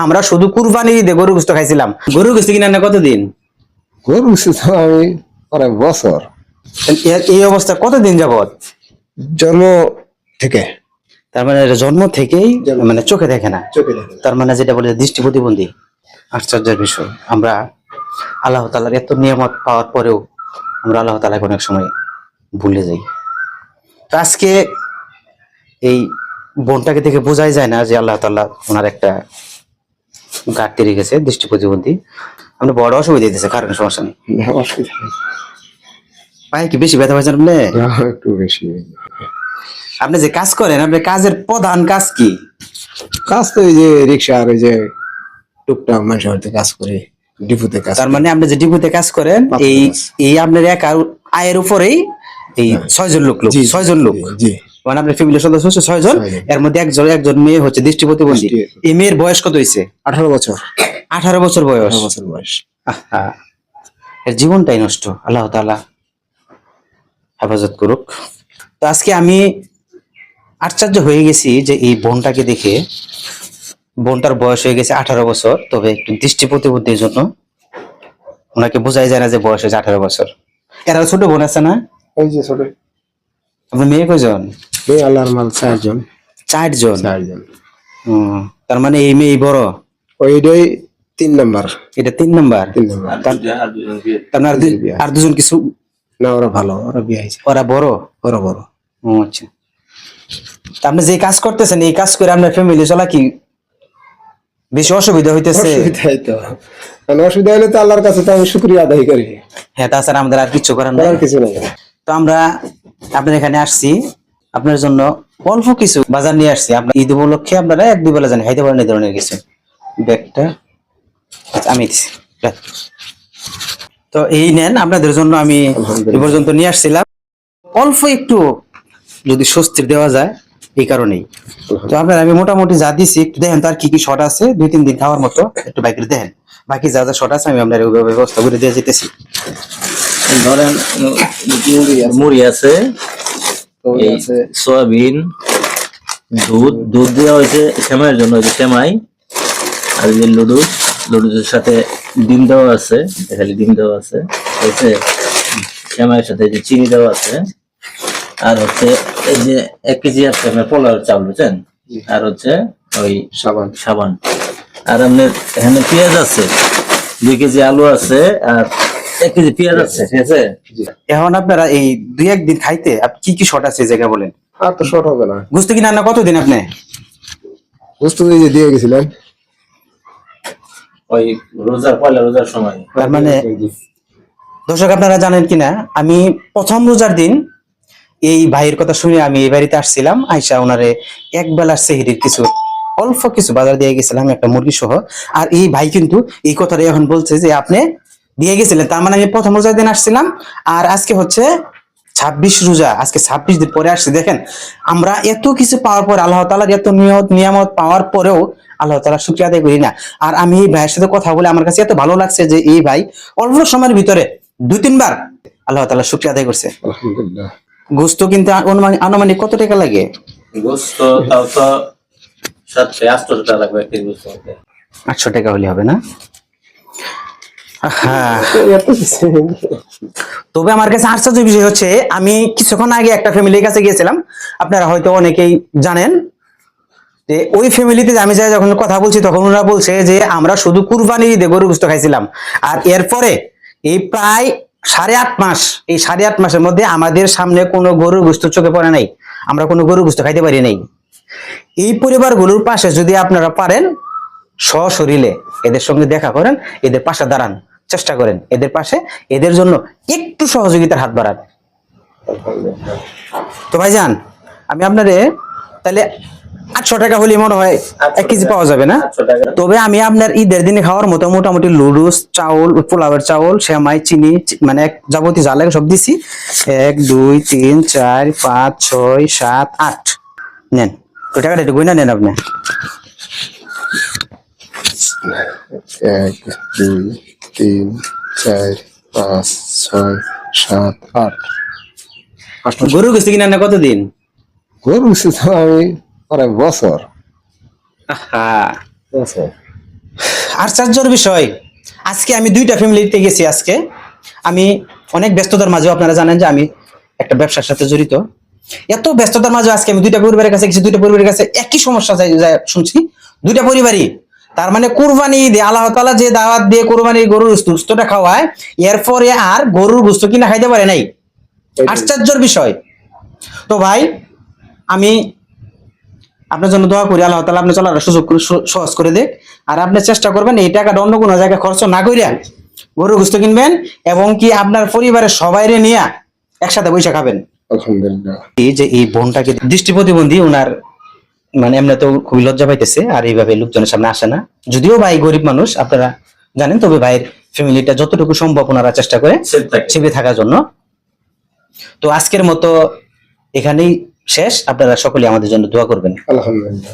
আমরা শুধু কুরবানি ঈদে গরু গোশত খাইছিলাম। গরু গোশত কিনা না কতদিন? গরু গোশত আমি প্রায় বছর এই অবস্থা কতদিন যাবত? জন্ম থেকে। তার মানে এটা জন্ম থেকেই মানে চোখে দেখে না, চোখে দেখে না। তার মানে যেটা বলে দৃষ্টি প্রতিবন্ধী। আশ্চর্যের বিষয়, আমরা আল্লাহ তাআলার এত নিয়ামত পাওয়ার পরেও আমরা আল্লাহ তাআলাকে অনেক সময় ভুলে যাই। তো আজকে এই বোনটাকে দেখে বোঝাই যায় না যে আল্লাহ তাআলা ওনার একটা ঘাটতি রেখেছে, দৃষ্টি প্রতিবন্ধী। আমরা বড় অসুবিধা দিতেছে, কারণ সমস্যা নেই। অসুবিধা নেই। পায়ে কি বেশি ব্যথা পাচ্ছেন আপনি? একটু বেশি। আপনি যে কাজ করেন, আপনার কাজের প্রধান কাজ কি? কাজ তো এই যে রিক্সা আর ওই যে টুকটাক মানুষের বাড়িতে কাজ করে, ডিপুতে কাজ তার করি। মানে আপনি যে ডিপোতে কাজ করেন, পাঁচটা এই কাজ। এই আপনার একার আয়ের উপরেই এই হ্যাঁ। 6 জন লোক জি, 6 জন লোক, জি মানে আপনার ফ্যামিলির সদস্য হচ্ছে 6 জন। 6 জন। এর মধ্যে একজন মেয়ে হচ্ছে দৃষ্টি প্রতিবন্ধী। এই মেয়ের বয়স কত হয়েছে? 18 বছর। 18 বছর বয়স। 18 বছর বয়স। আহা, এর জীবনটাই নষ্ট। আল্লাহ তাআলা হেফাজত করুক। তো আজকে আমি আশ্চর্য হয়ে গেছি যে এই বোনটাকে দেখে। বোনটার বয়স হয়ে গেছে 18 বছর, তবে একটু দৃষ্টি প্রতিবন্ধীর জন্য ওনাকে বোঝাই যায় না যে বয়স হয়েছে 18 বছর। এরা ছোট বোন আছে না? ওই যে ছোট আপনার মেয়ে কয়জন? এই আল্লাহর মাল 4 জন। 4 জন। 4 জন। তার মানে এই মেয়ে বড়, ওইটাই 3 নাম্বার। এটা 3 নাম্বার। 3 নাম্বার। তার মানে আর দুজন কিছু না, ওরা ভালো, ওরা বিয়ে হয়েছে। ওরা বড়। ওরা বড়। আচ্ছা, তা আপনি যে কাজ করতেছেন, এই কাজ করে আপনার ফ্যামিলি চলা কি বেশি অসুবিধা হইতেছে? অসুবিধাই তো, কারণ অসুবিধা হলে তো আল্লাহর কাছে তো আমি শুকরিয়া আদায় করি। হ্যাঁ, তাছাড়া আমাদের আর কিছু করার নাই। আর কিছু নেই। তো আমরা আপনার এখানে আসছি, আপনার জন্য অল্প কিছু বাজার নিয়ে আসছি। আপনার ঈদ উপলক্ষে আপনারা 1-2 বেলা জানি খাইতে পারেন এই ধরনের কিছু। ব্যাগটা আচ্ছা, আমি দিচ্ছি। তো এই নেন, আপনাদের জন্য আমি এ পর্যন্ত নিয়ে আসছিলাম। অল্প একটু যদি স্বস্তির দেওয়া যায়, এই কারণেই। তো আপনার আমি মোটামুটি যা দিছি একটু দেখেন, তার কি কি শর্ট আছে, 2-3 দিন খাওয়ার মতো একটু বাইকের দেখেন। বাকি যা যা শর্ট আছে আমি আপনার ওইভাবে ব্যবস্থা করে দিয়ে যেতেছি। ধরেন মুড়ি আছে, এই সয়াবিন, দুধ দেওয়া হয়েছে সেমাইয়ের জন্য, হয়েছে সেমাই। আর এই যে লুডুসের সাথে ডিম দেওয়া আছে, খালি ডিম দেওয়া আছে, হচ্ছে সেমাইয়ের সাথে যে চিনি দেওয়া আছে। আর হচ্ছে এই যে 1 কেজি আছে আপনার পোলাওয়ের চাউল, বুঝছেন? আর হচ্ছে ওই সাবান। আর আপনার এখানে পেঁয়াজ আছে, 2 কেজি আলু আছে, আর 1 কেজি পেঁয়াজ আছে, ঠিক আছে? এখন আপনারা এই 2-1 দিন খাইতে কি কি শর্ট আছে এই জায়গা বলেন? আর তো শর্ট হবে না। বুঝতে কিনা না কতদিন আপনি? বুঝতে এই যে দিয়ে গেছিলেন ওই পয়লা রোজার সময়। তার মানে দর্শক আপনারা জানেন কিনা, আমি প্রথম রোজার দিন এই ভাইয়ের কথা শুনে আমি এই বাড়িতে আসছিলাম। আইসা ওনারে এক বেলার সেহরির কিছু অল্প কিছু বাজার দিয়ে গেছিলাম, একটা মুরগি সহ। আর এই ভাই কিন্তু এই কথাটা এখন বলছে যে আপনি দিয়ে গেছিলেন। তার মানে আমি প্রথম রোজার দিন আসছিলাম, আর আজকে হচ্ছে 26 রোজা, আজকে 26 দিন পরে আসছি। দেখেন, আমরা এত কিছু পাওয়ার পর, আল্লাহ তাআলার এত নিয়ামত পাওয়ার পরেও আল্লাহ তাআলা শুকরিয়া আদায় করি না। আর আমি এই ভাইয়ের সাথে কথা বলে আমার কাছে এত ভালো লাগছে যে এই ভাই অল্প সময়ের ভিতরে 2-3 বার আল্লাহ তাআলা শুকরিয়া আদায় করছে। আলহামদুলিল্লাহ। গোস্ত কিন্তু আনুমানিক কত টাকা লাগে? গোস্ত তাও তো 700-800 টাকা লাগবে এক কেজি গোস্ত হতে। 800 টাকা হলে হবে না? হ্যাঁ, এত কিছু তবে আমার কাছে আশ্চর্য বিষয় হচ্ছে, আমি কিছুক্ষণ আগে একটা ফ্যামিলির কাছে গিয়েছিলাম, আপনারা হয়তো অনেকেই জানেন। যে ওই ফ্যামিলিতে আমি যাই যখন কথা বলছি, তখন ওরা বলছে যে আমরা শুধু কুরবানি ঈদে গরু গোশত খাইছিলাম। আর এরপরে এই প্রায় 8.5 মাস, এই 8.5 মাসের মধ্যে আমাদের সামনে কোনো গরুর গোশত চোখে পড়ে নাই, আমরা কোনো গরুর গোশত খাইতে পারি নাই। এই পরিবারগুলোর পাশে যদি আপনারা পারেন, সশরীরে এদের সঙ্গে দেখা করেন, এদের পাশে দাঁড়ান, চেষ্টা করেন এদের পাশে, এদের জন্য একটু সহযোগিতার হাত বাড়ান। তো ভাইজান, আমি আপনারে তাহলে 800 টাকা হলে মনে হয় 1 কেজি পাওয়া যাবে না? 800 টাকা। তবে আমি আপনার ঈদের দিনে খাওয়ার মতো মোটামুটি লুডুস, চাউল, পোলাওয়ের চাউল, সেমাই, চিনি, মানে যাবতীয় যা লাগে সব দিছি। 1 2 3 4 5 6 7 8 নেন। ওই টাকাটা একটু গয়না নেন আপনি। 1 2 3 4 5 6 7 8। গরু গোশত কিনা না কতদিন? গরু গোশত আমি প্রায় বছর। হ্যাঁ, বছর। আশ্চর্যের বিষয়, আজকে আমি 2টা ফ্যামিলিতে গেছি। আজকে আমি অনেক ব্যস্ততার মাঝেও, আপনারা জানেন যে আমি একটা ব্যবসার সাথে জড়িত, এত ব্যস্ততার মাঝে আজকে আমি 2টা পরিবারের কাছে গেছি। 2টা পরিবারের কাছে একই সমস্যা শুনছি, 2টা পরিবারই। তার মানে কুরবানি দিয়ে আল্লাহ তাআলা যে দাওয়াত দিয়ে কুরবানির গরুর গোশতটা খাওয়ায়, এরপরে আর গরুর গোশত কিনা খাইতে পারে নাই। আশ্চর্যের বিষয়। তো ভাই, আমি আপনার জন্য দোয়া করি, আল্লাহ তাআলা আপনি চলার সুযোগ সহজ করে দেখ। আর আপনি চেষ্টা করবেন এই টাকাটা অন্য কোনো জায়গায় খরচ না কইরা গরুর গোশত কিনবেন, এবং কি আপনার পরিবারের সবাইরে নিয়ে একসাথে বসে খাবেন। আলহামদুলিল্লাহ। এই যে এই বোনটাকে দৃষ্টি প্রতিবন্ধী, ওনার মানে এমনি তো খুবই লজ্জা পাইতেছে, আর এইভাবে লোকজনের সামনে আসে না। যদিও ভাই গরিব মানুষ আপনারা জানেন, তবে ভাইয়ের ফ্যামিলিটা যতটুকু সম্ভব ওনারা চেষ্টা করে সেভে থাকার জন্য। তো আজকের মতো এখানেই শেষ। আপনারা সকলে আমাদের জন্য দোয়া করবেন। আলহামদুলিল্লাহ।